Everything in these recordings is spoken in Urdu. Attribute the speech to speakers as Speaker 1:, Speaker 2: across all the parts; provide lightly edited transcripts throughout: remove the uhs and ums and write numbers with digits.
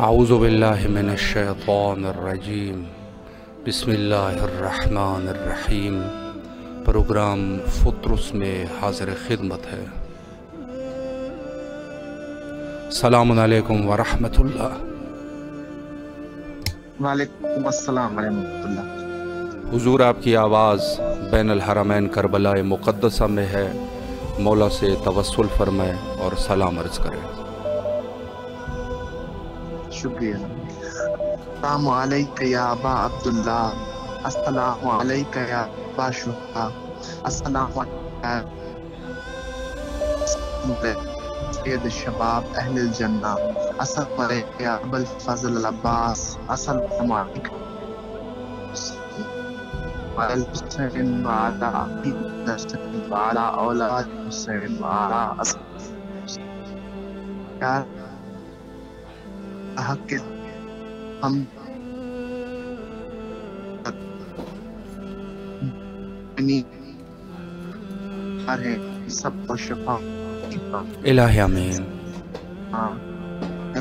Speaker 1: اعوذ باللہ من الشیطان الرجیم بسم اللہ الرحمن الرحیم۔ پروگرام فطرس میں حاضر خدمت ہے۔ السلام علیکم ورحمۃ اللہ۔
Speaker 2: وعلیکم السلام ورحمۃ اللہ۔
Speaker 1: حضور آپ کی آواز بین الحرمین کربلا مقدسہ میں ہے، مولا سے توسل فرمائے اور سلام عرض کرے۔
Speaker 2: شکریہ۔ السلام علیکم یا ابا عبداللہ، السلام علیکم یا ابا شہداء، السلام علیکم سید الشباب اہل الجنہ، السلام علیکم یا ابا الفضل العباس، السلام علیکم وعلی الحسین وعلی علی الحسین وعلی اولاد حسین وعلی اصحاب حق کے ہم سب کو شفا
Speaker 1: الہی آمین۔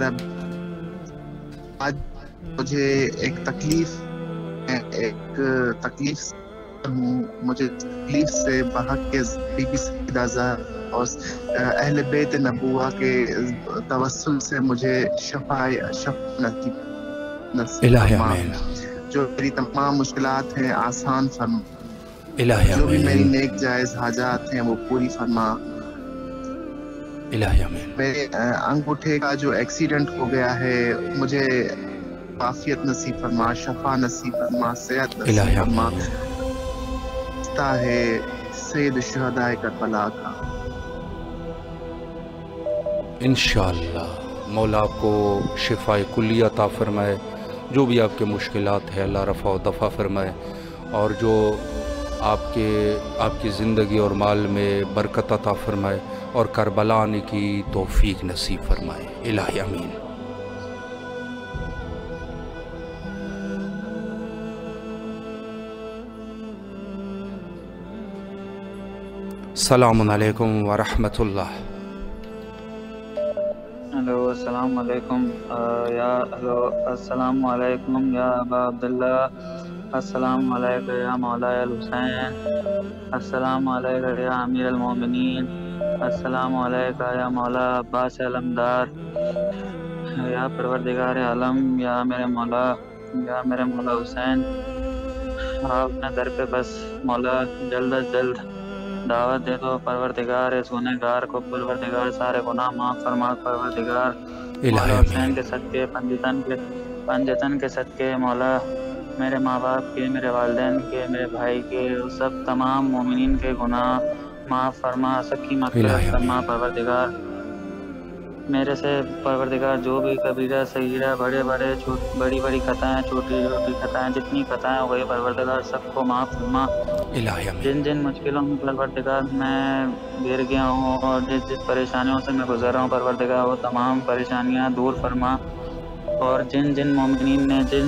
Speaker 2: رب آج مجھے ایک تکلیف ہوں، مجھے تکلیف سے بحق کے بی بی سیدہ زہرا اور اہل بیت نبوہ کے توسل سے مجھے شفا نصیب
Speaker 1: الہی
Speaker 2: فرما۔
Speaker 1: آمین۔
Speaker 2: جو میری تمام مشکلات ہیں آسان فرما،
Speaker 1: الہی
Speaker 2: جو بھی میری
Speaker 1: آمین۔
Speaker 2: نیک جائز حاجات ہیں وہ پوری فرما۔
Speaker 1: الہی آمین۔
Speaker 2: میرے انگوٹھے کا جو ایکسیڈنٹ ہو گیا ہے مجھے عافیت نصیب فرما، شفا نصیب فرما، صحت نصیب
Speaker 1: الہی
Speaker 2: فرما۔
Speaker 1: آمین۔
Speaker 2: رشتہ ہے سید الشہداء کربلا کا۔
Speaker 1: انشاءاللہ مولا آپ کو شفاء کلیہ عطا فرمائے، جو بھی آپ کے مشکلات ہے اللہ رفع و دفع فرمائے، اور جو آپ کی زندگی اور مال میں برکت عطا فرمائے اور کربلا آنے کی توفیق نصیب فرمائے۔ الہی آمین۔ السلام علیکم ورحمۃ اللہ۔
Speaker 3: ہلو السلام علیکم السلام علیکم یا ابا عبداللہ، السلام علیکم یا مولا الحسین، السلام علیکم یا امیر المومنین، السلام علیکم یا مولا عباس علمدار، یا پروردگار عالم، یا میرے مولا حسین، آپ اپنے در پہ بس مولا جلد از جلد دعوت دے دو۔ پروردگار اس گنہگار کو پروردگار سارے گناہ معاف فرما۔ پروردگار مولا حسین کے صدقے، پنجتن کے صدقے مولا میرے ماں باپ کے، میرے والدین کے، میرے بھائی کے، سب تمام مومنین کے گناہ معاف فرما، سب کی مغفرت فرما۔ پروردگار میرے سے پروردگار جو بھی کبیرہ صغیرہ، بڑی بڑی خطائیں، چھوٹی خطائیں، جتنی خطائیں ہو گئی پروردگار سب کو معاف فرما۔ جن مشکلوں میں پروردگار میں گر گیا ہوں اور جس پریشانیوں سے میں گزر رہا ہوں پروردگار وہ تمام پریشانیاں دور فرما، اور جن مومنین نے جن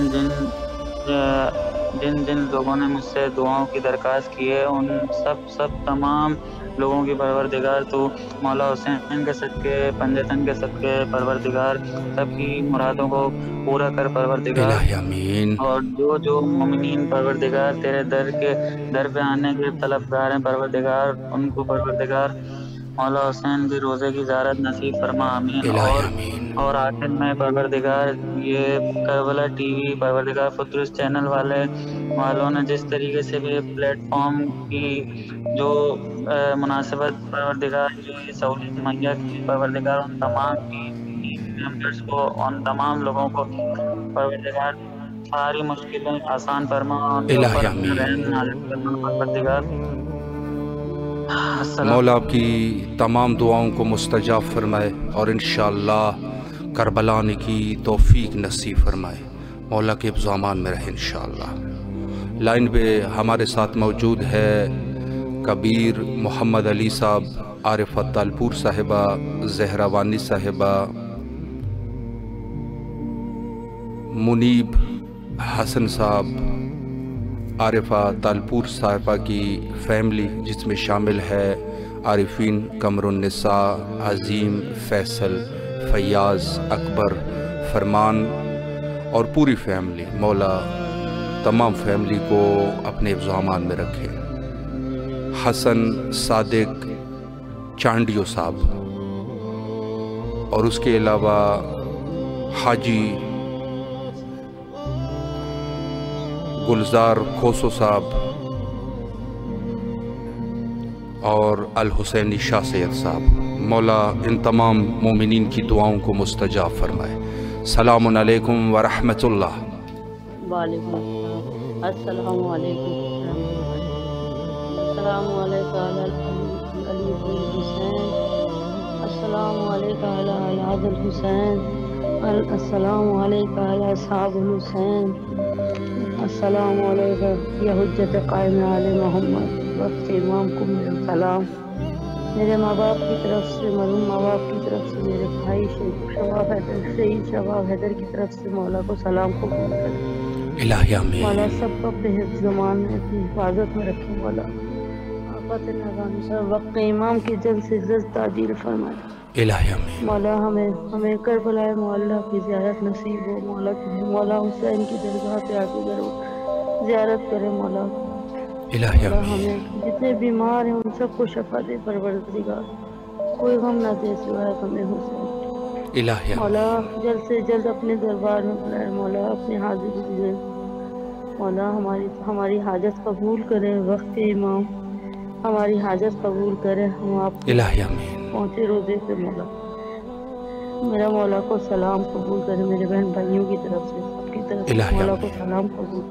Speaker 3: لوگوں نے مجھ سے دعاؤں کی درخواست کی ہے ان سب تمام لوگوں کی پروردگار تو مولا حسین کے صدقے، پنجتن کے صدقے پروردگار سب کی مرادوں کو پورا کر پروردگار۔
Speaker 1: آمین۔
Speaker 3: اور جو مومنین پروردگار تیرے در پہ آنے کے طلبگار ہیں پروردگار ان کو پروردگار مولا حسین کی روزے کی زیارت نصیب فرما، آمین۔ اور آخر میں پروردگار یہ کربلا ٹی وی پروردگار فطرس چینل والوں نے جس طریقے سے بھی پلیٹ فارم کی جو مناسبت پروردگار جو یہ سہولت مہیا کی پروردگار ان تمام ممبرس کو، ان تمام لوگوں کو پروردگار ساری مشکلیں آسان فرما، پروردگار
Speaker 1: مولا آپ کی تمام دعاؤں کو مستجاب فرمائے اور انشاءاللہ کربلا آنے کی توفیق نصیب فرمائے، مولا کے ابزامان میں رہے انشاءاللہ۔ لائن پہ ہمارے ساتھ موجود ہے کبیر محمد علی صاحب، عارفہ تالپور صاحبہ، زہرا وانی صاحبہ، منیب حسن صاحب، عارفہ تالپور صاحبہ کی فیملی جس میں شامل ہے عارفین قمر النساء، عظیم، فیصل، فیاض، اکبر، فرمان اور پوری فیملی، مولا تمام فیملی کو اپنے حفظ و امان میں رکھے۔ حسن صادق چانڈیو صاحب اور اس کے علاوہ حاجی گلزار کھوسو صاحب اور الحسینی شاہ سید صاحب، مولا ان تمام مومنین کی دعاؤں کو مستجاب فرمائے۔ السلام علیکم ورحمۃ اللہ۔
Speaker 4: وعلیکم السلام علیکم السلام علیکم علی حسین، السلام علیکم اولاد الحسین، السلام علیکم علی اصحاب الحسین، السلام علیکم یا حجت قائم علی محمد۔ وقت امام کو میرا سلام، میرے ماں باپ کی طرف سے، مرحوم ماں باپ کی طرف سے، میرے بھائی شہید شباب حیدر کی طرف سے مولا کو سلام قبول کرے۔
Speaker 1: الہی آمین۔
Speaker 4: مولا سب کو اپنے حفظ زمان میں اپنی حفاظت میں رکھے۔ مولا آفت نظام سے وقت امام کی جلد سے جلد تعجیل فرمائے۔
Speaker 1: الہی آمین۔
Speaker 4: مولا ہمیں کربلا مولا کی زیارت نصیب ہو۔ مولا حسین کی درگاہ پہ آ کے زیارت کرے۔ مولا
Speaker 1: الہی
Speaker 4: مولا
Speaker 1: آمین۔
Speaker 4: ہمیں جتنے بیمار ہیں ان سب کو شفا دے پروردگار، کوئی غم نہ دے سوائے غم حسین۔
Speaker 1: الہی آمین۔
Speaker 4: مولا جلد سے جلد اپنے دربار میں بلائے۔ مولا اپنے حاضر دے۔ مولا ہماری حاجت قبول کرے۔ وقت امام ہماری حاجت قبول کرے۔ ہم آپ کے
Speaker 1: الہی آمین۔
Speaker 4: پہنچے روزے پہ مولا میرا مولا کو سلام قبول کرے، میرے بہن بھائیوں کی طرف سے، سب کی طرف سے
Speaker 1: الہی
Speaker 4: مولا
Speaker 1: آمین۔
Speaker 4: کو سلام قبول۔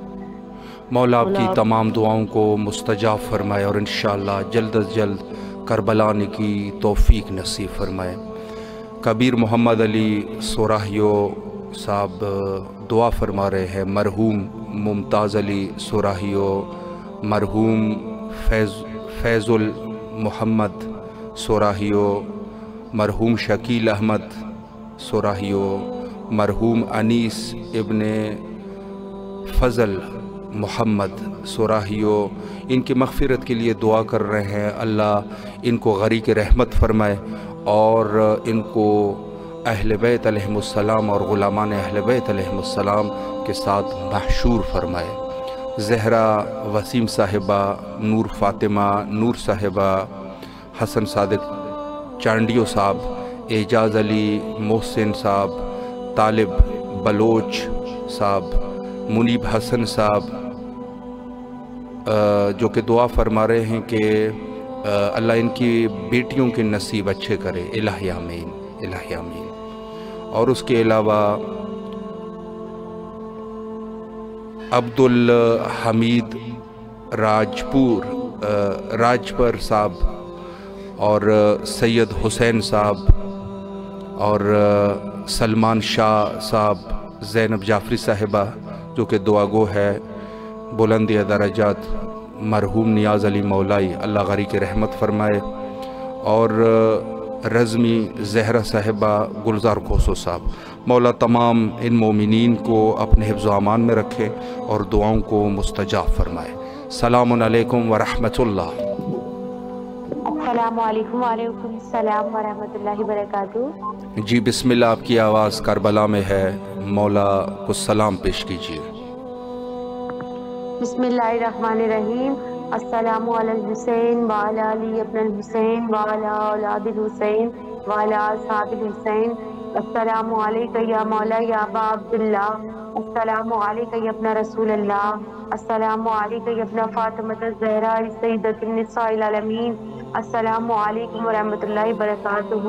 Speaker 1: مولا آپ کی
Speaker 4: مولا
Speaker 1: تمام دعاؤں کو مستجاب فرمائے اور انشاءاللہ جلد از جلد کربلا آنے کی توفیق نصیب فرمائے۔ کبیر محمد علی سوراہیو صاحب دعا فرما رہے ہیں، مرحوم ممتاز علی سوراہیو، مرحوم فیض المحمد سوراہیو، مرحوم شکیل احمد سوراہیو، مرحوم انیس ابن فضل محمد سوراہیو، ان کی مغفرت کے لیے دعا کر رہے ہیں۔ اللہ ان کو غریق رحمت فرمائے اور ان کو اہل بیت علیہم السلام اور غلامان اہل بیت علیہم السلام کے ساتھ محشور فرمائے۔ زہرا وسیم صاحبہ، نور فاطمہ، نور صاحبہ، حسن صادق چانڈیو صاحب، اعجاز علی محسن صاحب، طالب بلوچ صاحب، منیب حسن صاحب، جو کہ دعا فرما رہے ہیں کہ اللہ ان کی بیٹیوں کے نصیب اچھے کرے۔ الہی آمین، الہی آمین۔ اور اس کے علاوہ عبدالحمید راجپر صاحب اور سید حسین صاحب اور سلمان شاہ صاحب، زینب جعفری صاحبہ جو کہ دعا گو ہے، بلندی درجات مرحوم نیاز علی مولائی، اللہ غریق رحمت فرمائے، اور رزمی زہرا صاحبہ، گلزار کھوسو صاحب۔ مولا تمام ان مومنین کو اپنے حفظ و امان میں رکھے اور دعاؤں کو مستجاب فرمائے۔ السلام علیکم ورحمۃ اللہ۔
Speaker 5: السلام علیکم۔ وعلیکم السلام ورحمۃ اللہ وبرکاتہ۔
Speaker 1: جی بسم اللہ، آپ کی آواز کربلا میں ہے، مولا کو سلام پیش کیجیے۔
Speaker 5: بسم اللہ الرحمن الرحیم۔ السلام علی الحسین وعلی علی ابن الحسین وعلی اولاد الحسین وعلی اصحاب الحسین۔ السلام علیکم یا مولا یا ابا عبداللہ، السلام علیکم یا ابن رسول اللہ، السلام علیکم یا ابن فاطمہ الزہرا سیدۃ النساء العالمین، السلام علیکم ورحمۃ اللہ وبرکاتہ۔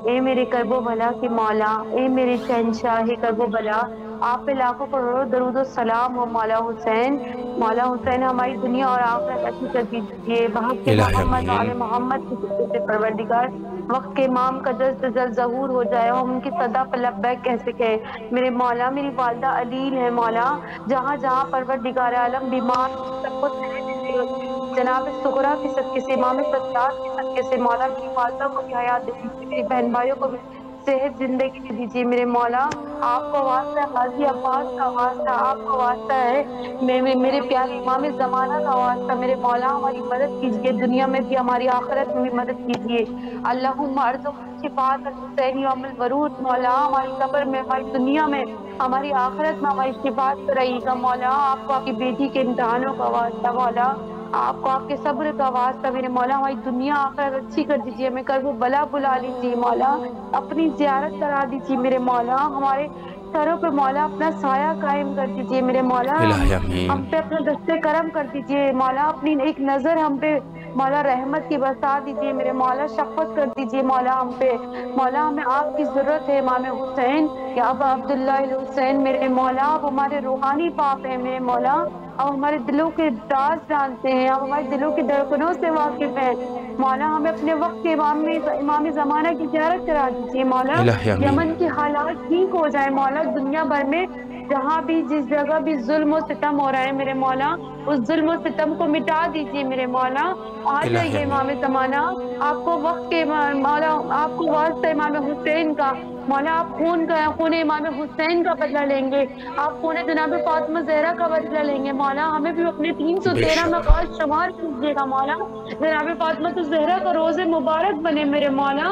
Speaker 5: اے میرے کرب و بلا کے مولا، اے میرے شہنشاہ کرب و بلا، آپ پہ لاکھوں کروڑوں درود و سلام ہو مولا حسین۔ مولا حسین ہماری دنیا اور آخرت اچھی کر دیجیے بحق محمد آل محمد کی ذات سے پروردگار۔ وقت کے امام کا جلد سے جلد ظہور ہو جائے، ہم ان کی صدا پر لبیک کہہ سکیں۔ میرے مولا، میری والدہ علیل ہے مولا، جہاں جہاں پروردگار عالم بیمار سب کو جناب سغرا کے صدقے سے، امام سجاد کے صدقے سے مولا میری والدہ کو بھی حیات دے دیجیے، میری بہن بھائیوں کو بھی صحت زندگی دے دیجیے میرے مولا. آپ کو واسطہ ہے غازی عباس کا واسطہ, آپ کو واسطہ ہے میرے پیارے امام زمانہ کا واسطہ میرے مولا, ہماری مدد کیجیے, دنیا میں بھی ہماری آخرت میں بھی مدد کیجیے. اللہم ارزق شفاعت الحسین یوم الورود. مولا ہماری قبر میں, ہماری دنیا میں, ہماری آخرت میں ہماری شفاعت کرائیے گا مولا. آپ کو آپ کی بیٹی کے امتحانوں کا واسطہ مولا, آپ کو آپ کے صبر کا واسطہ میرے مولا, ہماری دنیا آخرت اچھی کر دیجیے, ہمیں کرب و بلا بلا لیجیے مولا, اپنی زیارت کرا دیجیے میرے مولا, ہمارے سروں پہ مولا اپنا سایہ قائم کر دیجیے میرے مولا,
Speaker 1: الہی
Speaker 5: ہم
Speaker 1: امین.
Speaker 5: پہ اپنا دست کرم کر دیجیے مولا, اپنی ایک نظر ہم پہ مولا رحمت کی برسا دیجیے میرے مولا, شفقت کر دیجیے مولا ہم پہ مولا. ہمیں آپ کی ضرورت ہے امام حسین یا ابا عبداللہ الحسین میرے مولا, آپ ہمارے روحانی باپ ہیں میرے مولا, آپ ہمارے دلوں کے راز جانتے ہیں, آپ ہمارے دلوں کی دھڑکنوں سے واقف ہیں مولا. ہمیں اپنے وقت کے امام زمانہ کی زیارت کرا دیجیے مولا,
Speaker 1: الہی امین.
Speaker 5: یمن کے حالات ٹھیک ہو جائے مولا, دنیا بھر میں جہاں بھی جس جگہ بھی ظلم و ستم ہو رہا ہے میرے مولا, اس ظلم و ستم کو مٹا دیجیے میرے مولا. آ
Speaker 1: الہی
Speaker 5: جائیے
Speaker 1: امین.
Speaker 5: امام زمانہ, آپ کو وقت کے مولا, آپ کو واسطہ امام حسین کا مولا, آپ خون امام حسین کا بدلہ لیں گے, آپ خون جناب فاطمہ زہرا کا بدلہ لیں گے مولا. ہمیں بھی اپنے
Speaker 1: بے
Speaker 5: 313
Speaker 1: شک.
Speaker 5: مقاصد شمار کیجیے گا مولا, جناب فاطمہ تو زہرا کا روز مبارک بنے میرے مولا.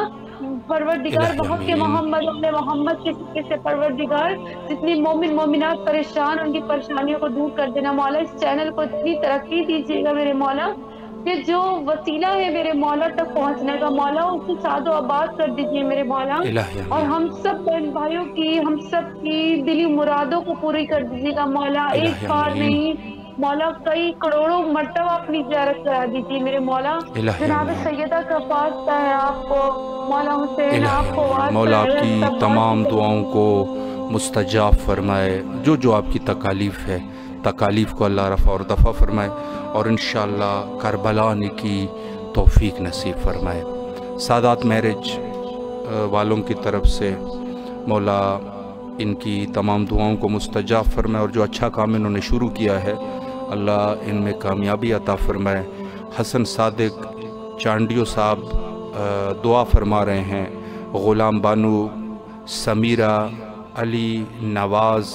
Speaker 5: پروردگار
Speaker 1: الہی
Speaker 5: بحق کے
Speaker 1: امین.
Speaker 5: محمد اپنے محمد کے سکے سے پروردگار جتنی مومن مومنات پریشان, ان کی پریشانیوں کو دور کر دینا مولا. اس چینل کو اتنی ترقی دیجیے گا میرے مولا کہ جو وسیلہ ہے میرے مولا تک پہنچنے کا مولا, اس کو شاد و آباد کر دیجیے میرے مولا.
Speaker 1: الہی
Speaker 5: اور
Speaker 1: امین.
Speaker 5: ہم سب بہن بھائیوں کی, ہم سب کی دلی مرادوں کو پوری کر دیجیے گا مولا. ایک
Speaker 1: الہی
Speaker 5: بار
Speaker 1: امین.
Speaker 5: نہیں مولا, کئی کروڑوں مرتبہ اپنی زیارت کرا دیجیے میرے مولا.
Speaker 1: الہی
Speaker 5: جناب
Speaker 1: امین.
Speaker 5: سیدہ کا واسطہ ہے آپ کو مولا حسین,
Speaker 1: الہی
Speaker 5: آپ کو
Speaker 1: امین.
Speaker 5: واسطہ
Speaker 1: مولا آپ
Speaker 5: ہے,
Speaker 1: کی
Speaker 5: سب
Speaker 1: تمام
Speaker 5: واسطہ
Speaker 1: دعاؤں کو مستجاب فرمائے, جو آپ کی تکالیف ہے, تکالیف کو اللہ رفع اور دفع فرمائے, اور انشاءاللہ کربلا آنے کی توفیق نصیب فرمائے. سادات میرج والوں کی طرف سے مولا ان کی تمام دعاؤں کو مستجاب فرمائے, اور جو اچھا کام انہوں نے شروع کیا ہے اللہ ان میں کامیابی عطا فرمائے. حسن صادق چانڈیو صاحب دعا فرما رہے ہیں, غلام بانو, سمیرہ, علی نواز,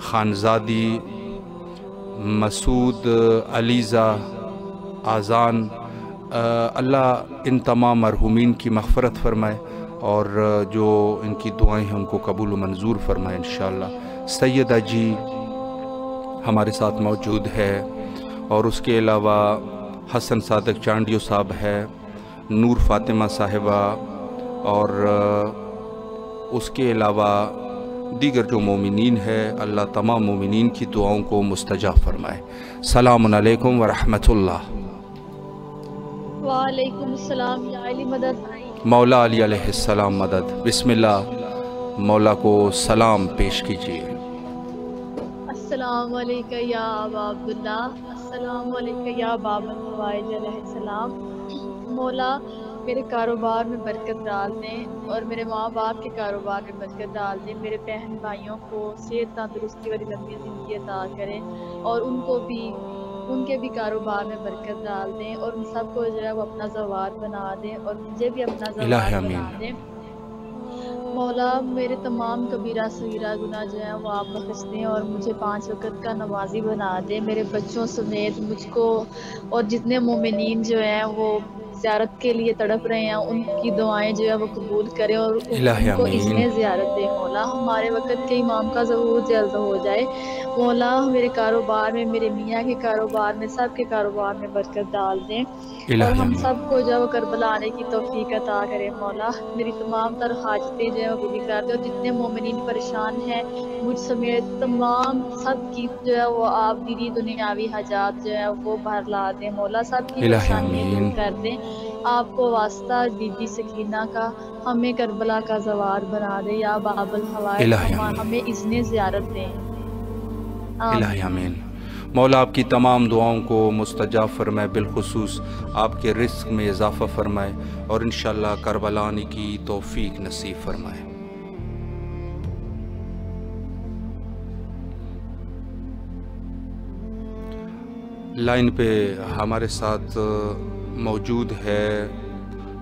Speaker 1: خانزادی, مسعود, علیزہ, آذان, اللہ ان تمام مرحومین کی مغفرت فرمائے, اور جو ان کی دعائیں ہیں ان کو قبول و منظور فرمائے انشاءاللہ. سیدہ جی ہمارے ساتھ موجود ہے, اور اس کے علاوہ حسن صادق چانڈیو صاحب ہے, نور فاطمہ صاحبہ, اور اس کے علاوہ دیگر جو مومنین ہے, اللہ تمام مومنین کی دعاؤں کو مستجاب فرمائے. السلام علیکم ورحمۃ اللہ.
Speaker 6: وعلیکم السلام یا علی مدد.
Speaker 1: مولا علی علیہ السلام مدد. بسم اللہ, مولا کو سلام پیش کیجیے.
Speaker 6: السلام علیکم یا ابا عبداللہ, السلام علیکم یا باب الحوائج علیہ السلام. مولا میرے کاروبار میں برکت ڈال دیں, اور میرے ماں باپ کے کاروبار میں برکت ڈال دیں. میرے بہن بھائیوں کو صحت تندرستی والی لمبی زندگی عطا کریں, اور ان کے بھی کاروبار میں برکت ڈال دیں, اور ان سب کو جو ہے وہ اپنا زوار بنا دیں, اور مجھے بھی اپنا زوار بنا دیں. مولا میرے تمام کبیرہ صغیرہ گناہ جو ہیں وہ آپ بخش دیں, اور مجھے 5 وقت کا نمازی بنا دیں. میرے بچوں سمیت مجھ کو اور جتنے مومنین جو ہیں وہ زیارت کے لیے تڑپ رہے ہیں, ان کی دعائیں جو ہے وہ قبول کریں, اور ان کو اس نے زیارت دے. مولا ہمارے وقت کے امام کا ظہور جلد ہو جائے. مولا میرے کاروبار میں, میرے میاں کے کاروبار میں, سب کے کاروبار میں برکت ڈال دیں, اور ہم سب کو جو ہے وہ کربلا آنے کی توفیق عطا کرے. مولا میری تمام تر حاجتیں جو ہیں وہ پوری کر دیں, اور جتنے مومنین پریشان ہیں مجھ سمیت تمام سب کی جو ہے وہ آپ دینی دنیاوی حاجات جو ہے وہ بھر لا دیں. مولا سب کی پریشانیاں دور کر دیں. آپ کو واسطہ بی بی سکینہ کا ہمیں کربلا کا زوار بنا دے یا باب الحوائج, ہمیں اذن زیارت دیں.
Speaker 1: الہی آمین. مولا آپ کی تمام دعاؤں کو مستجاب فرمائے, بالخصوص آپ کے رزق میں اضافہ فرمائے, اور انشاءاللہ کربلا آنے کی توفیق نصیب فرمائے. لائن پہ ہمارے ساتھ موجود ہے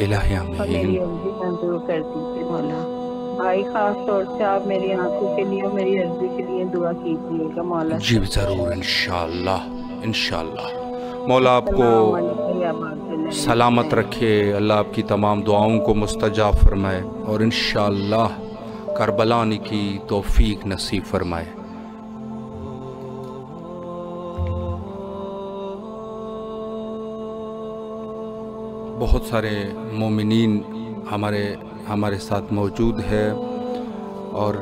Speaker 1: الہی
Speaker 7: اور میری
Speaker 1: آمین
Speaker 7: عرضی منظور کر دیجیے مولا۔ بھائی خاص طور سے آپ میری آنکھوں کے لیے اور میری عرضی کے لیے دعا کیجیے گا مولا
Speaker 1: جی
Speaker 7: سے۔
Speaker 1: ضرور انشاءاللہ انشاءاللہ۔ مولا آپ کو
Speaker 7: السلام علیکم یا عبداللہ
Speaker 1: سلامت
Speaker 7: حسین۔
Speaker 1: رکھے، اللہ آپ کی تمام دعاؤں کو مستجاب فرمائے اور انشاءاللہ کربلا آنے کی توفیق نصیب فرمائے۔ بہت سارے مومنین ہمارے ساتھ موجود ہے اور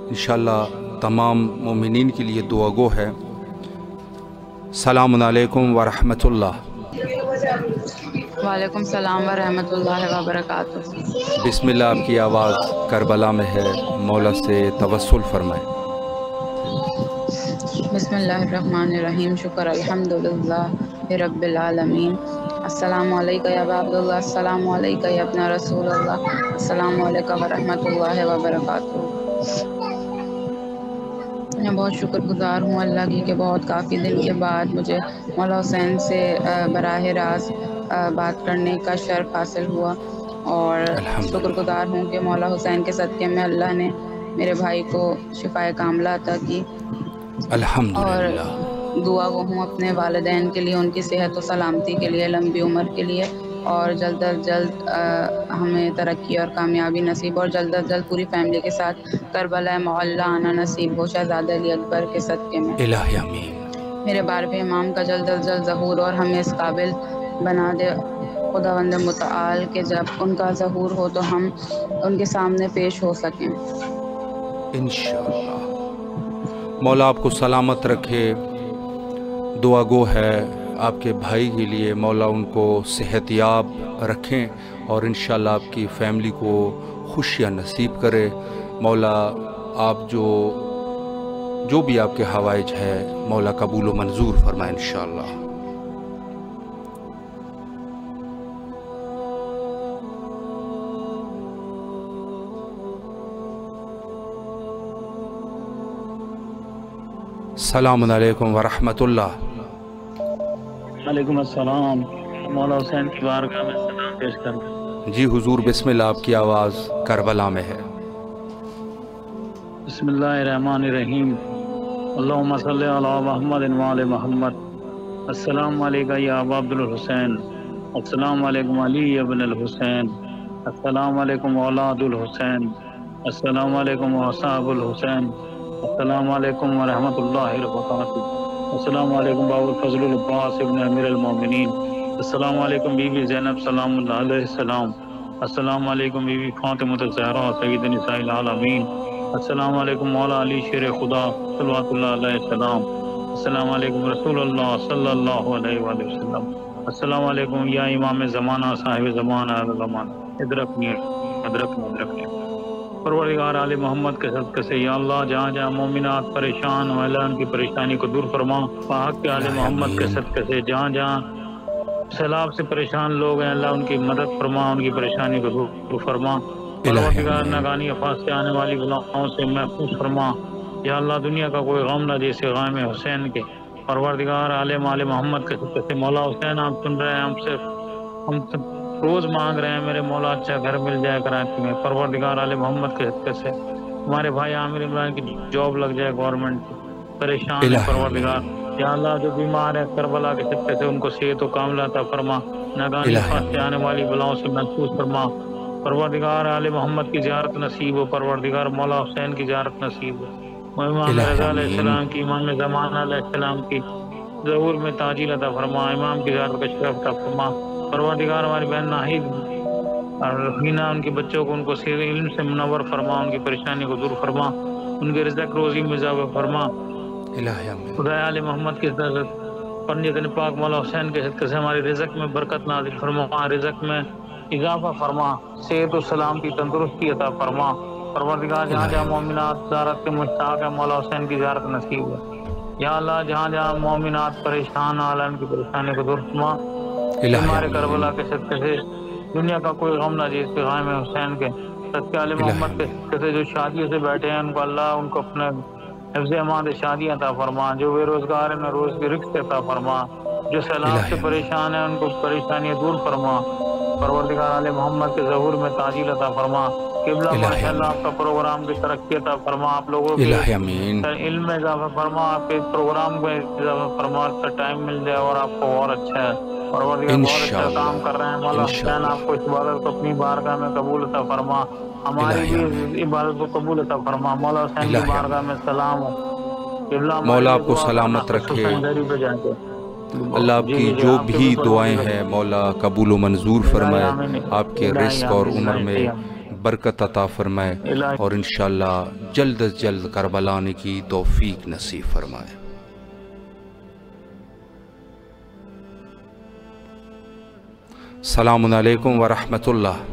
Speaker 1: انشاءاللہ تمام مومنین کے لیے دعا گو ہے۔ السلام علیکم ورحمۃ اللہ۔
Speaker 8: وعلیکم السلام ورحمۃ اللہ وبرکاتہ۔
Speaker 1: بسم اللہ، آپ کی آواز کربلا میں ہے، مولا سے توسل فرمائیں۔
Speaker 8: بسم اللہ الرحمن الرحیم، شکر الحمدللہ رب العالمین۔ السلام علیکم یا عبداللہ، السلام علیکم یا ابن رسول اللہ، السلام علیکم ورحمۃ اللہ وبرکاتہ۔ میں بہت شکر گزار ہوں اللہ کی کہ بہت کافی دن کے بعد مجھے مولا حسین سے براہ راست بات کرنے کا شرف حاصل ہوا، اور شکر گزار ہوں کہ مولا حسین کے صدقے میں اللہ نے میرے بھائی کو شفائے کاملہ عطا کی، اور دعا وہ ہوں اپنے والدین کے لیے، ان کی صحت و سلامتی کے لیے، لمبی عمر کے لیے، اور جلد از جلد ہمیں ترقی اور کامیابی نصیب، اور جلد از جلد پوری فیملی کے ساتھ کربلا معلیٰ آنا نصیب ہو شہزادہ علی اکبر کے صدقے میں۔
Speaker 1: الہی آمین۔
Speaker 8: میرے بارہویں امام کا جلد از جلد ظہور اور ہمیں اس قابل بنا دے خداوند متعال کہ جب ان کا ظہور ہو تو ہم ان کے سامنے پیش ہو سکیں
Speaker 1: انشاءاللہ۔ مولا آپ کو سلامت رکھے، دعا گو ہے آپ کے بھائی کے لیے، مولا ان کو صحت یاب رکھیں اور انشاءاللہ آپ کی فیملی کو خوشیاں نصیب کرے۔ مولا آپ جو بھی آپ کے حوائج ہے مولا قبول و منظور فرمائے انشاءاللہ۔ السلام علیکم ورحمۃ اللہ۔
Speaker 3: وعلیکم السلام۔ مولا حسین کی بارگاہ میں سلام پیش کرتا۔
Speaker 1: جی حضور بسم اللہ، آپ کی آواز کربلا میں ہے۔
Speaker 3: بسم اللہ الرحمن الرحیم، اللہم صلی علی محمد وعلی محمد۔ السلام علیکم یا ابا عبد الحسین، السلام علیکم علی ابن الحسین، السلام علیکم اولاد الحسین، السلام علیکم اصحاب الحسین، السلام علیکم ورحمۃ اللہ وبرکاتہ، السلام علیکم باب الفضل العباس ابن امیر المومنین، السلام علیکم بی بی زینب سلام اللہ علیہ السلام، السلام علیکم بی بی فاطمہ الزہرا سید نساء العالمین، السلام علیکم مولا علی شیر خدا صلوات اللہ علیہ السلام، السلام علیکم رسول اللہ صلی اللہ علیہ وآلہ وسلم، السلام علیکم یا امام زمانہ صاحب زمانہ زمان، ادرکنی پروردگار آل محمد کے صدقے سے یا اللہ جہاں جہاں مومنات پریشان ہو اللہ ان کی پریشانی کو دور فرما، پاک کے آل محمد کے صدقے سے جہاں جہاں سیلاب سے پریشان لوگ ہیں اللہ ان کی مدد فرما، ان کی پریشانی کو دور فرما، پروردگار ناگانی افات سے آنے والی بلاؤں سے محفوظ فرما، یا اللہ دنیا کا کوئی غم نہ جیسے غم حسین کے، پروردگار آل محمد کے صدقے سے مولا حسین آپ سن رہے ہیں، ہم سے روز مانگ رہے ہیں میرے مولا اچھا گھر مل جائے کراچی میں، پروردگار آل محمد کے صدقے سے ہمارے بھائی عامر عمران کی جاب لگ جائے گورنمنٹ کی، پریشان ہے پروردگار، یا اللہ جو بیمار ہے کربلا کے صدقے سے ان کو صحت و کاملہ عطا فرما، ناگانی افات سے آنے والی بلاؤں سے محفوظ فرما، پروردگار آل محمد کی زیارت نصیب ہو، پروردگار مولا حسین کی زیارت نصیب ہو، امام رضا علیہ السلام کی، امام زمانہ علیہ السلام کی ظہور میں تاجیل عطا فرما، امام کی زیارت کا شرف عطا فرما، پروردگار ہماری بہن ناہید اور رحینہ ان کے بچوں کو ان کو سیر علم سے منور فرما، ان کی پریشانی کو دور فرما، ان کے رزق روزی میں اضافہ فرما، خدا علی محمد کی پرنیت پاک مولا حسین کے صدقے سے ہماری رزق میں برکت نازل فرما، رزق میں اضافہ فرما، صحت و سلامتی تندرستی عطا فرما، پروردگار جہاں جہاں مومنات زیارت کے مشتاق ہے مولا حسین کی زیارت نصیب ہے، یا اللہ جہاں جہاں مومنات پریشان عالم کی پریشانی کو دور فرما، ہمارے کربلا کے صدقے سے دنیا کا کوئی غم نہ جیس کے غائم حسین کے صدقے علی محمد کے صدقے سے جو شادیوں سے بیٹھے ہیں ان کو اللہ ان کو اپنے حفظ امان شادیاں عطا فرما، جو بے روزگار ہیں روز کی رزق عطا فرما، جو سیلاب سے پریشان ہیں ان کو پریشانیاں دور فرما، پروردگار علیہ محمد کے ظہور میں تعجیل عطا فرما، قبلہ ماشاءاللہ آپ کا پروگرام کی ترقی عطا فرما، آپ لوگوں کے علم میں اضافہ فرما، آپ کے پروگرام میں اضافہ فرما، کا ٹائم مل جائے اور آپ کو اور اچھا ہے، پروردگار بہت اچھا کام کر رہے ہیں، مولا حسین آپ کو اس عبادت کو اپنی بارگاہ میں قبول عطا فرما، ہماری بھی عبادت کو قبول عطا فرما، مولا حسین کی بارگاہ میں سلام ہو،
Speaker 1: مولا آپ کو سلامت رکھے، اللہ آپ کی جو بھی دعائیں ہیں مولا قبول و منظور فرمائے، آپ کے رزق اور عمر میں برکت عطا فرمائے، اور انشاءاللہ جلد از جلد کربلا آنے کی توفیق نصیب فرمائے۔ السلام علیکم ورحمۃ اللہ۔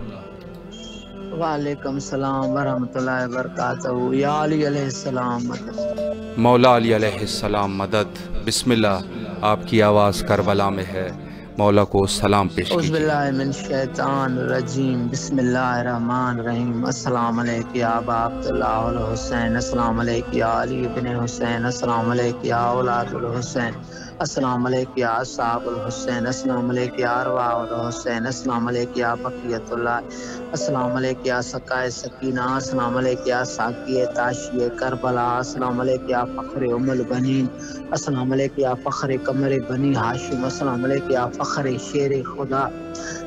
Speaker 9: وعلیکم السلام ورحمۃ اللہ وبرکاتہ۔ یا علی علیہ السلام مدد،
Speaker 1: مولا علی علیہ السلام مدد۔ بسم اللہ، آپ کی آواز کربلا میں ہے، مولا کو سلام پیش
Speaker 9: اعوذ
Speaker 1: کیجیے۔
Speaker 9: باللہ من الشیطان الرجیم، بسم اللہ الرحمن الرحیم۔ السلام علیکم یا ابا عبداللہ الحسین، السلام علیکم یا علی ابن حسین، السلام علیکم یا اولاد الحسین، السلام علیکم یا اصحاب الحسین، السلام علیکم یا ارواح الحسین، السلام علیکم یا بقیت اللہ، السلام علیکم یا سقائے سکینہ، السلام علیکم یا ساقی تاشی کربلا، السلام علیکم یا فخر ام البنین، السلام علیکم یا فخر قمر بنی ہاشم، السلام علیکم یا فخر شیر خدا،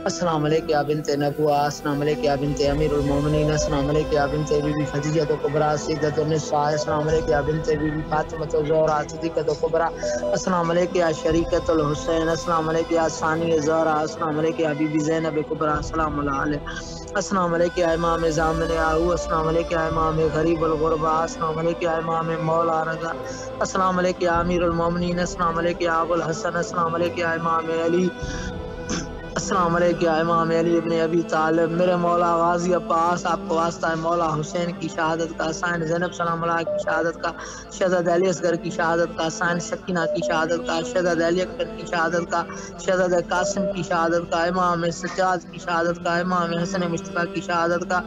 Speaker 9: السلام علیکم یا بنت نبوہ، السلام علیکم یا بنت امیر المومنین، السلام علیکم یا بنت بی بی خدیجہ کبریٰ سیدۃ النساء، السلام علیکم یا بنت بی بی فاطمہ الزہرا صدیقۃ کبریٰ، السلام علیکم یا شریکۃ الحسین، السلام علیکم یا ثانی زہرا، السلام علیکم یا بی بی زینب کبریٰ، السلام علیکم، السلام علیکم یا امام زامن آہو، السلام علیکم یا امام غریب الغربا، السلام علیکم یا امام مولا رضا، السلام علیکم یا امیر المومنین، السلام علیکم یا ابو الحسن، السلام علیکم یا امام علی، السلام علیکم یا امام علی ابن ابی طالب۔ میرے مولا غازی عباس آپ کو واسطہ ہے مولا حسین کی شہادت کا، سائن زینب سلام اللہ کی شہادت کا، شہزاد علی اصغر کی شہادت کا، سائن سکینہ کی شہادت کا، شہزاد علی اکبر کی شہادت کا، شہزاد قاسم کی شہادت کا، امام سجاد کی شہادت کا، امام حسن مصطفیٰ کی شہادت کا،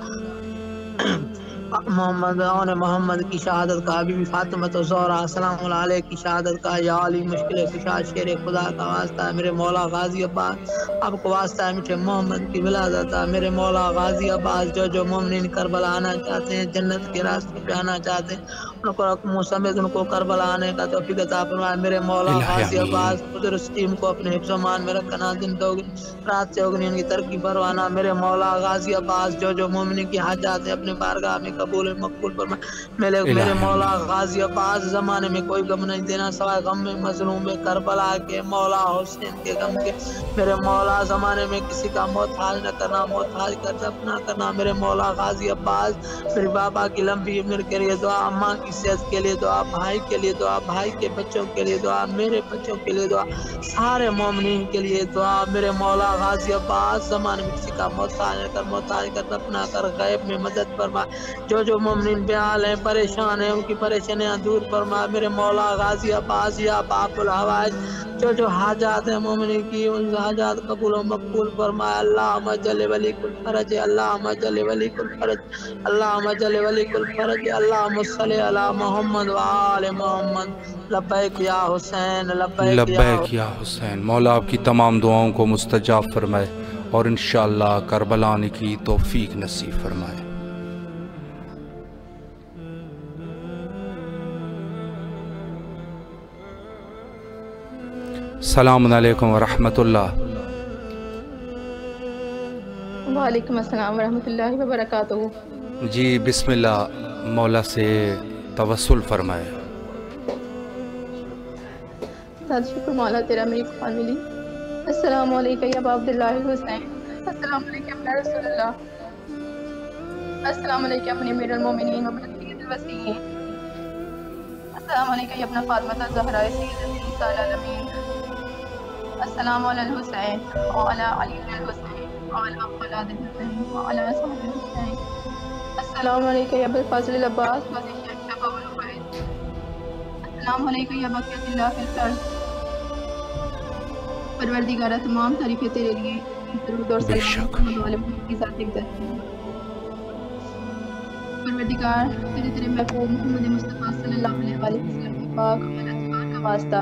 Speaker 9: محمد کی شہادت کا، بی بی فاطمہ الزہرا سلام اللہ علیہ کی شہادت کا، یا علی مشکل کشا شیر خدا کا واسطہ ہے میرے مولا غازی عباس آپ کو واسطہ ہے میٹھے محمد کی ولادت ہے میرے مولا غازی عباس، جو مومنین کربلا آنا چاہتے ہیں، جنت کے راستے پہ آنا چاہتے ہیں، ان کو رقم سمیت ان کو کربلا آنے کا توفیق عطا فرمائے میرے مولا غازی عباس، حضور اسٹیم کو اپنے حفظ و امان میں رکھنا، دن دوگنی رات چوگنی ان کی ترقی فرمانا میرے مولا غازی عباس، جو مومنین کی حاجات ہیں اپنے بارگاہ میں قبول مقبول فرمائے میرے مولا غازی عباس، زمانے میں کوئی غم نہیں دینا سوائے غم میں مظلوم کربلا کے مولا حسین کے غم کے، میرے مولا زمانے میں کسی کا محتاج نہ کرنا، محتاج نہ کرنا میرے مولا غازی عباس، میرے بابا کی لمبی عمر کے لیے دعا، اماں کی صحت کے لیے دعا، بھائی کے لیے دعا، بھائی کے بچوں کے لیے دعا، میرے بچوں کے لیے دعا، سارے مومنین کے لیے دعا میرے مولا غازی عباس، زمانے میں کسی کا محتاج کر اپنا کر غیب میں مدد فرما، جو مومنین بحال ہیں پریشان ہیں ان کی پریشانیاں دور فرما میرے مولا غازی عباس، یا باپ الحوائج، جو حاجات ہیں مومنین کی ان حاجات قبول و مقبول فرمائے، اللہم جل ولی کل فرج، اللہم جل ولی کل فرج، اللہم جل ولی کل فرج، اللہم صلی علی محمد وآل محمد، لبیک یا حسین،
Speaker 1: لبیک یا حسین۔ مولا آپ کی تمام دعاؤں کو مستجاب فرمائے اور انشاءاللہ کربلا آنے کی توفیق نصیب فرمائے۔ السلام علیکم ورحمۃ اللہ۔
Speaker 10: وعلیکم السلام ورحمۃ اللہ وبرکاتہ۔
Speaker 1: جی بسم اللہ، مولا سے توسل فرمائے۔
Speaker 10: شکر مولا تیرا میری قرآن ملی۔ السلام علیکم یا ابا عبداللہ الحسین، السلام علیکم اپنا رسول اللہ، السلام علیکم اپنے امیر المومنین وابن سید الوسیین، السلام علیکم یا اپنا فاطمہ الزہرا سید النساء العالمین، السلام علی الحسین وعلی علی الحسین وعلی اولاد الحسین وعلی اصحاب الحسین، السلام علیکم یا ابو الفضل العباس وزیر شیخ شباب الفیض، السلام علیکم یا بقیت اللہ فی الارض۔ پروردگارہ تمام تعریفیں تیرے لیے، درود اور سلام محمد والے محمد کی ذات اقدس ہے۔ پروردگار تیرے محبوب محمد مصطفیٰ صلی اللہ علیہ وسلم کے پاک اور اطہار کا واسطہ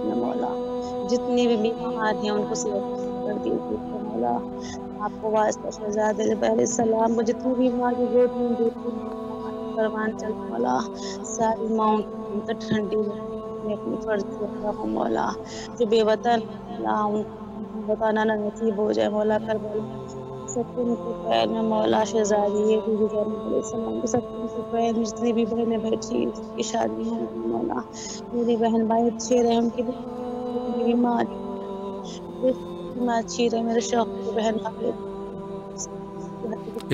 Speaker 11: اپنے مولا، جتنی بھی بیمار ہیں ان کو صحت کر دیجیے مولا، آپ کو واسطہ شہزادے علیہ السلام کو جتنی بیمار کی گود میں دیتی پروان چل مولا، ساری ماؤں کی ٹھنڈی اپنی فرض کو مولا، جو بے وطن مولا ان کو بتانا نصیب ہو جائے مولا، کربلا سب کے پیر میں مولا، شہزادی بی بی زینب علیہ السلام کے سب کے پیر میں جتنی بھی بہنیں بیٹھی کی شادی ہوں گی مولا، میری بہن بھائی اچھے رہے، ان کی بیمار اچھی رہے، میرے شوق کی بہن بھائی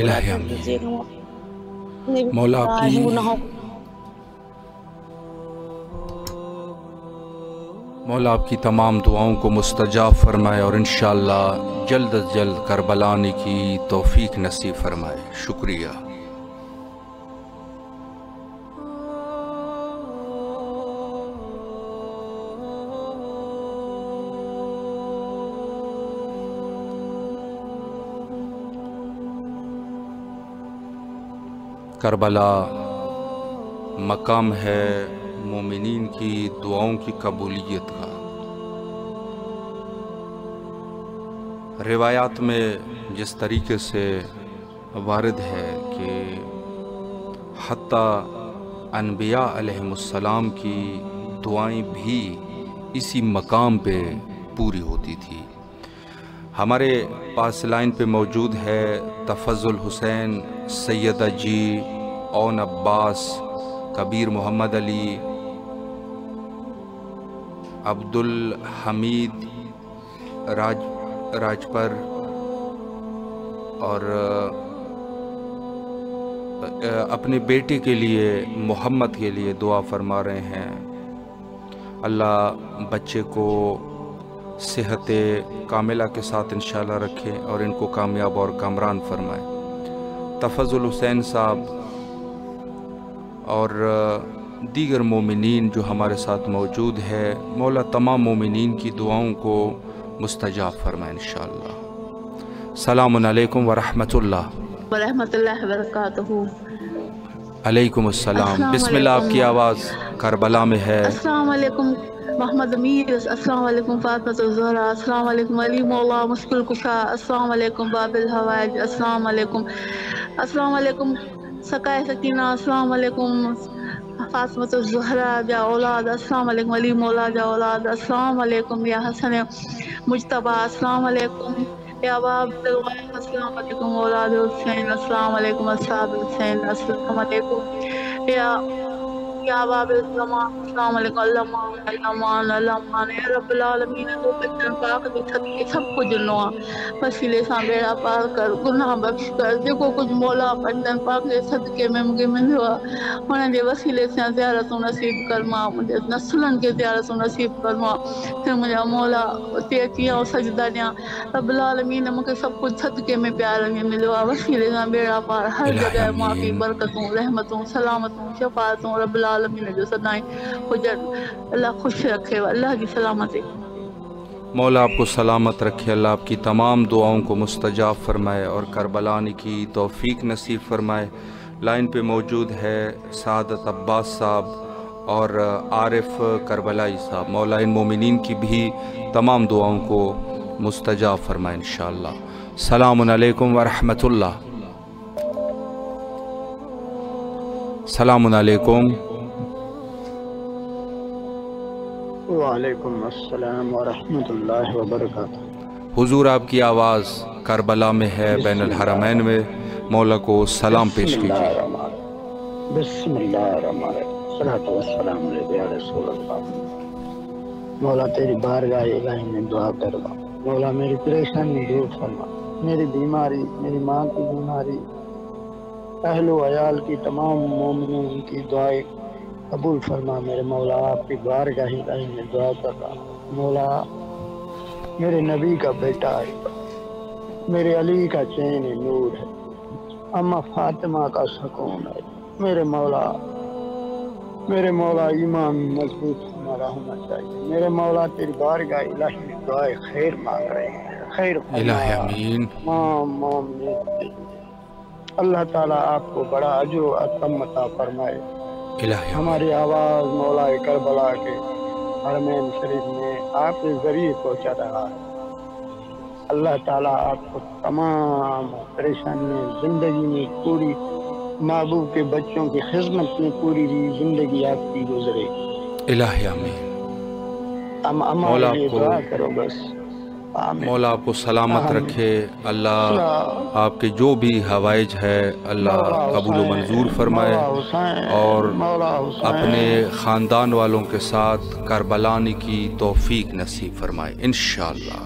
Speaker 1: الہی
Speaker 11: دیجیے گا
Speaker 1: مولا آپ کی مولا آپ کی تمام دعاؤں کو مستجاب فرمائے اور انشاءاللہ جلد از جلد کربلا آنے کی توفیق نصیب فرمائے۔ شکریہ۔ کربلا مقام ہے مومنین کی دعاؤں کی قبولیت کا۔ روایات میں جس طریقے سے وارد ہے کہ حتیٰ انبیاء علیہم السلام کی دعائیں بھی اسی مقام پہ پوری ہوتی تھی۔ ہمارے پاس لائن پہ موجود ہے تفضل حسین، سیدہ جی، اون عباس، کبیر محمد علی، عبدالحمید راجپر، اور اپنے بیٹے کے لیے محمد کے لیے دعا فرما رہے ہیں، اللہ بچے کو صحت کاملہ کے ساتھ انشاءاللہ رکھے اور ان کو کامیاب اور کامران فرمائے۔ تفضل حسین صاحب اور دیگر مومنین جو ہمارے ساتھ موجود ہے، مولا تمام مومنین کی دعاؤں کو مستجاب فرمائے انشاءاللہ۔ السلام علیکم ورحمۃ اللہ
Speaker 10: وبرکاتہ۔
Speaker 1: علیکم السلام۔ بسم اللہ، آپ کی آواز کربلا میں ہے۔
Speaker 10: السلام علیکم محمد امیر، السلام علیکم فاطمہ الزہرا، السلام علیکم علی مولا مشکل کشا، السلام علیکم باب الحوائج، السلام علیکم، السلام علیکم سقائے سکینہ، السلام علیکم فاطمہ الزہرا یا اولاد، السلام علیکم علی مولا یا اولاد، السلام علیکم یا حسن مجتبہ، السلام علیکم یا باب الغیب، السلام علیکم اولاد حسین، السلام علیکم اصحاب حسین، السلام علیکم یا باب الزمان، السلام علیکم اللہمان اللہمان اللہمان اے رب العالمین، تو بچن پاک دے صدقے سب کچھ جنواں وسیلے سان بیڑا پار کر، گناہ بخش کر، جکو کچھ مولا بچن پاک دے صدقے میں مجھے ملوا انہاں دے وسیلے سے زیارتوں نصیب کرما، مجھے نسلن کے زیارتوں نصیب کرما، پھر مجھے مولا تے اچیاں سجدہ دیاں، رب العالمین مجھے سب کچھ صدقے میں پیار میں ملوا، وسیلے سان بیڑا پار، ہر جگہ معافی برکتوں رحمتوں سلامتوں شفاعتوں رب العالمین جو سدائیں حجت، اللہ خوش رکھے، اللہ کی سلامتی۔
Speaker 1: مولا آپ کو سلامت رکھے، اللہ آپ کی تمام دعاؤں کو مستجاب فرمائے اور کربلا آنے کی توفیق نصیب فرمائے۔ لائن پہ موجود ہے سعادت عباس صاحب اور عارف کربلائی صاحب، مولا ان مومنین کی بھی تمام دعاؤں کو مستجاب فرمائے انشاءاللہ۔ السلام علیکم ورحمۃ اللہ۔ السلام علیکم۔
Speaker 12: وعلیکم السلام ورحمۃ اللہ وبرکاتہ۔
Speaker 1: حضور آپ کی آواز کربلا میں ہے، بین الحرمین میں، مولا کو سلام پیش کیجیے۔
Speaker 12: بسم اللہ الرحمن الرحیم، صلاۃ والسلام علیک یا رسول اللہ۔ مولا تیری بارگاہ الہی میں دعا کروا، مولا میری پریشانی دور فرما، میری بیماری، میری ماں کی بیماری، اہل و عیال کی تمام مومنین کی دعائیں قبول فرما۔ میرے مولا آپ کی بارگاہ الہی میں دعا کر رہا ہوں، مولا میرے نبی کا بیٹا ہے، میرے علی کا چین نور ہے، اما فاطمہ کا سکون ہے، میرے مولا ایمان مضبوط ہمارا ہونا چاہیے، میرے مولا تیری بارگاہ الہی میں دعائے خیر مانگ رہے ہیں، خیر
Speaker 1: الہی آمین۔
Speaker 12: اللہ تعالیٰ آپ کو بڑا اجر و عطا فرمائے،
Speaker 1: الہی
Speaker 12: ہماری آواز مولا کربلا کے حرمین شریف میں آپ کے ذریعے پہنچا رہا ہے۔ اللہ تعالیٰ آپ کو تمام پریشانیاں زندگی میں پوری محبوب کے بچوں کی خدمت میں پوری زندگی آپ کی گزرے۔
Speaker 1: الہی آمین۔
Speaker 12: مولا آپ کو دعا کرو بس۔
Speaker 1: مولا آپ کو سلامت رکھے، اللہ آپ کے جو بھی حوائج ہے اللہ قبول و منظور فرمائے، اور اپنے خاندان والوں کے ساتھ کربلا آنے کی توفیق نصیب فرمائے انشاءاللہ۔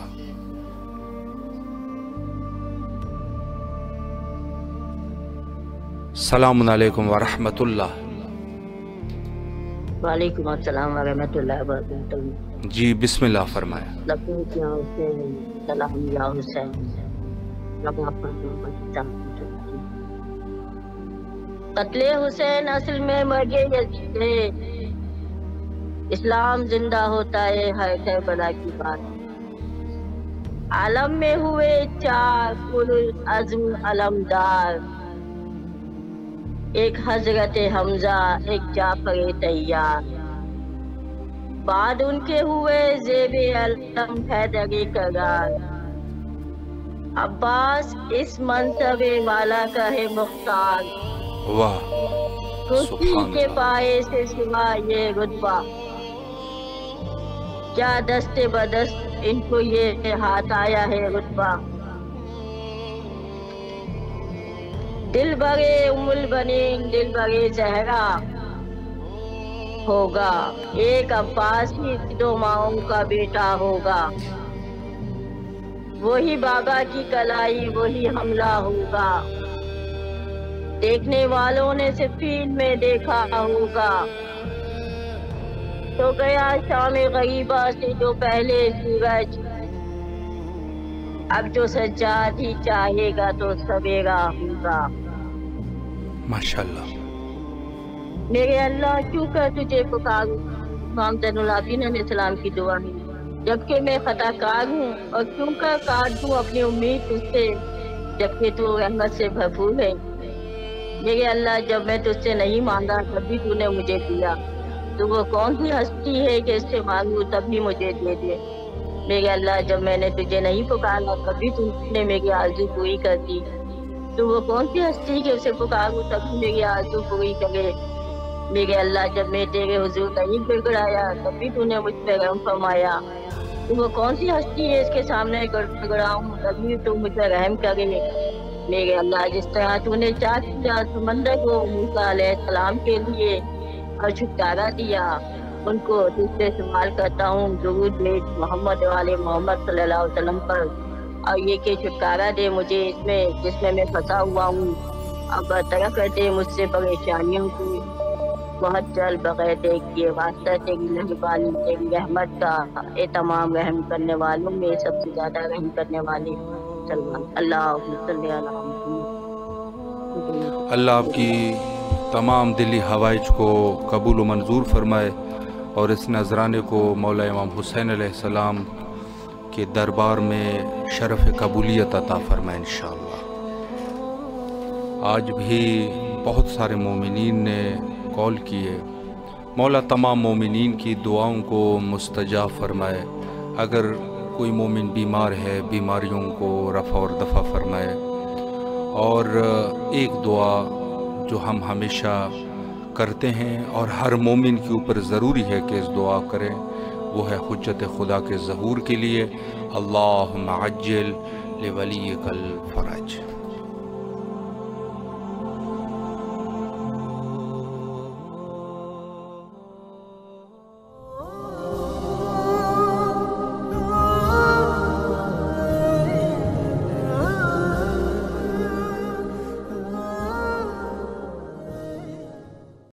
Speaker 1: السلام علیکم ورحمۃ اللہ۔
Speaker 13: وعلیکم السلام ورحمۃ اللہ وبرکاتہ۔
Speaker 1: جی بسم اللہ فرمائے۔
Speaker 13: سلام یا حسین۔ قتل حسین اصل میں مرگے یزید ہے، اسلام زندہ ہوتا ہے ہر کربلا کی بات۔ عالم میں ہوئے چار العزم علمدار، ایک حضرت حمزہ، ایک جعفر طیار، بعد ان کے ہوئے زیب علم حیدر کرار۔ عباس اس منصب والا کا ہے مختار،
Speaker 1: واہ
Speaker 13: کسی کے پائے سے سوا یہ رتبہ، کیا دست بدست ان کو یہ ہاتھ آیا ہے رتبہ۔ دل برے ام البنین دل برے زہرا ہوگا، ایک عباس ہی دو ماؤں کا بیٹا ہوگا، وہی بابا کی کلائی وہی حملہ ہوگا، دیکھنے والوں نے صفین میں دیکھا ہوگا، تو گیا شام غریبہ سے جو پہلے سورج، اب جو سجاد ہی چاہے گا تو سویرا ہوگا۔
Speaker 1: ماشاءاللہ۔
Speaker 13: میرے اللہ کیوں کر تجھے پکاروں، امام زین العابدین علیہ السلام کی دعا ہے، جبکہ میں خطا کار ہوں، اور کیوں کر کاٹ دوں اپنی امید تجھ سے، جبکہ تو رحمت سے بھرپور ہے۔ میرے اللہ جب میں تجھ سے نہیں مانگا تب بھی تو نے مجھے دیا، تو وہ کون سی ہستی ہے کہ اس سے مانگوں تب بھی مجھے دے دے۔ میرے اللہ جب میں نے تجھے نہیں پکارا تب بھی تو نے میری آرزو پوری کر دی، تو وہ کون سی ہستی کہ اسے پکاروں تب بھی میری آرزو پوری کرے۔ میرے اللہ جب میں تیرے حضور نہیں گڑگڑایا تب بھی تو نے مجھ پہ رحم فرمایا، تو وہ کون سی ہستی ہے اس کے سامنے گڑگڑاؤں تب بھی تو مجھ پہ رحم کرے۔ میرے اللہ جس طرح تو نے چاک کیا سمندر کو موسیٰ علیہ السلام کے لیے اور چھٹکارا دیا، ان کو تجھ سے سوال کرتا ہوں درود بھیج محمد والے محمد صلی اللہ علیہ وسلم پر، اور یہ کہ چھٹکارا دے مجھے اس میں جس میں پھنسا ہوا ہوں، اب برطرف کر دے مجھ سے پریشانیوں کو، بہت جلد بغیر دیکھ کیے واسطہ تیری مہربانی تیری رحمت کا، اے تمام رحم کرنے والوں میں سب سے زیادہ رحم کرنے والے اللہ صلی اللہ علیہ وسلم۔
Speaker 1: اللہ آپ کی تمام دلی حوائج کو قبول و منظور فرمائے، اور اس نذرانے کو مولا امام حسین علیہ السلام کے دربار میں شرف قبولیت عطا فرمائے انشاءاللہ۔ آج بھی بہت سارے مومنین نے کال کیے، مولا تمام مومنین کی دعاؤں کو مستجاب فرمائے، اگر کوئی مومن بیمار ہے بیماریوں کو رفع اور دفع فرمائے، اور ایک دعا جو ہم ہمیشہ کرتے ہیں اور ہر مومن کے اوپر ضروری ہے کہ اس دعا کریں، وہ ہے حجت خدا کے ظہور کے لیے، اللہم عجل لولیک الفرج۔